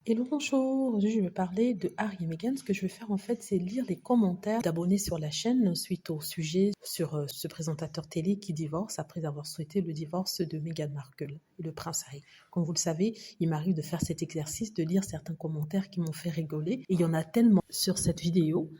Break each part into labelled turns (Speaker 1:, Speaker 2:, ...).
Speaker 1: Hello bonjour, aujourd'hui je vais parler de Harry et Meghan. Ce que je vais faire en fait, c'est lire les commentaires d'abonnés sur la chaîne suite au sujet sur ce présentateur télé qui divorce après avoir souhaité le divorce de Meghan Markle et le prince Harry. Comme vous le savez, il m'arrive de faire cet exercice, de lire certains commentaires qui m'ont fait rigoler et il y en a tellement sur cette vidéo.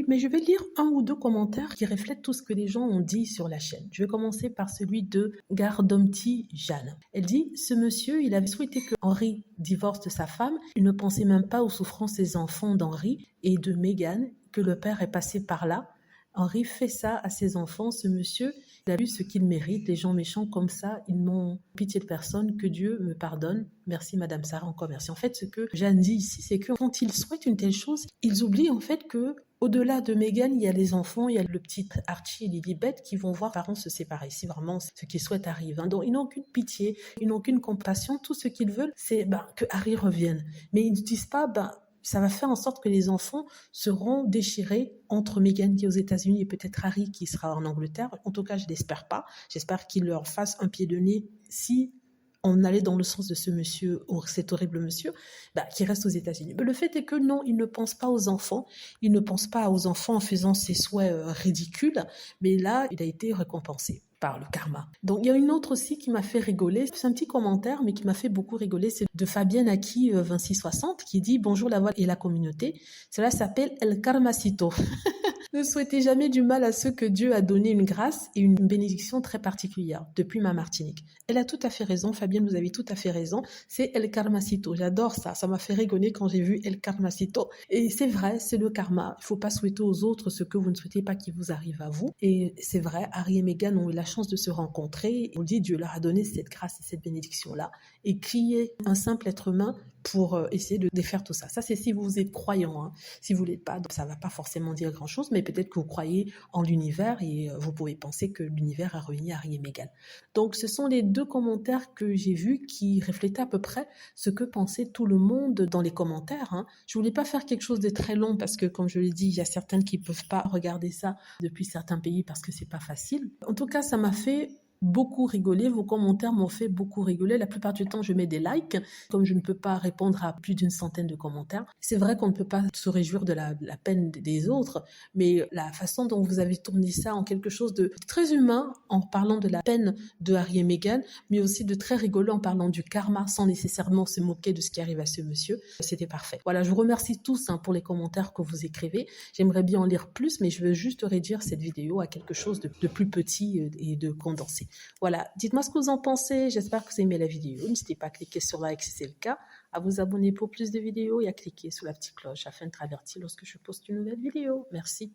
Speaker 1: Mais je vais lire un ou deux commentaires qui reflètent tout ce que les gens ont dit sur la chaîne. Je vais commencer par celui de Gardomti Jeanne. Elle dit « Ce monsieur, il avait souhaité que Henri divorce de sa femme. Il ne pensait même pas aux souffrances des enfants d'Henri et de Meghan, que le père est passé par là. Henri fait ça à ses enfants. Ce monsieur, il a eu ce qu'il mérite. Les gens méchants comme ça, ils n'ont pitié de personne. Que Dieu me pardonne. Merci Madame Sarah, encore merci. » En fait, ce que Jeanne dit ici, c'est que quand ils souhaitent une telle chose, ils oublient en fait que au-delà de Meghan, il y a les enfants, il y a le petit Archie et Lilibet qui vont voir leurs parents se séparer, si vraiment ce qu'ils souhaitent arrive. Donc, ils n'ont aucune pitié, ils n'ont aucune compassion. Tout ce qu'ils veulent, c'est que Harry revienne. Mais ils ne disent pas, ça va faire en sorte que les enfants seront déchirés entre Meghan qui est aux États-Unis et peut-être Harry qui sera en Angleterre. En tout cas, je l'espère pas. J'espère qu'il leur fasse un pied de nez si on allait dans le sens de ce monsieur, cet horrible monsieur, qui reste aux États-Unis. Mais le fait est que non, il ne pense pas aux enfants. Il ne pense pas aux enfants en faisant ses souhaits ridicules. Mais là, il a été récompensé par le karma. Donc, il y a une autre aussi qui m'a fait rigoler. C'est un petit commentaire, mais qui m'a fait beaucoup rigoler. C'est de Fabienne Aki 2660 qui dit « Bonjour la voix et la communauté. Cela s'appelle El Karmacito. » Ne souhaitez jamais du mal à ceux que Dieu a donné une grâce et une bénédiction très particulière depuis ma Martinique. Elle a tout à fait raison, Fabienne, vous avez tout à fait raison. C'est El Karmacito. J'adore ça. Ça m'a fait rigoler quand j'ai vu El Karmacito. Et c'est vrai, c'est le karma. Il ne faut pas souhaiter aux autres ce que vous ne souhaitez pas qu'il vous arrive à vous. Et c'est vrai, Harry et Meghan ont eu la chance de se rencontrer. On dit Dieu leur a donné cette grâce et cette bénédiction-là. Et qui est un simple être humain pour essayer de défaire tout ça. Ça, c'est si vous êtes croyant. Hein. Si vous l'êtes pas, ça va pas forcément dire grand-chose, mais peut-être que vous croyez en l'univers et vous pouvez penser que l'univers a réuni Harry et Meghan. Donc, ce sont les deux commentaires que j'ai vus qui reflétaient à peu près ce que pensait tout le monde dans les commentaires. Hein. Je voulais pas faire quelque chose de très long parce que, comme je l'ai dit, il y a certaines qui peuvent pas regarder ça depuis certains pays parce que c'est pas facile. En tout cas, ça m'a fait beaucoup rigoler, vos commentaires m'ont fait beaucoup rigoler. La plupart du temps, je mets des likes, comme je ne peux pas répondre à plus d'une centaine de commentaires. C'est vrai qu'on ne peut pas se réjouir de la peine des autres, mais la façon dont vous avez tourné ça en quelque chose de très humain, en parlant de la peine de Harry et Meghan, mais aussi de très rigolo en parlant du karma, sans nécessairement se moquer de ce qui arrive à ce monsieur, c'était parfait. Voilà, je vous remercie tous pour les commentaires que vous écrivez. J'aimerais bien en lire plus, mais je veux juste réduire cette vidéo à quelque chose de plus petit et de condensé. Voilà, dites-moi ce que vous en pensez, j'espère que vous aimez la vidéo. N'hésitez pas à cliquer sur like si c'est le cas, à vous abonner pour plus de vidéos et à cliquer sur la petite cloche afin d'être averti lorsque je poste une nouvelle vidéo. Merci.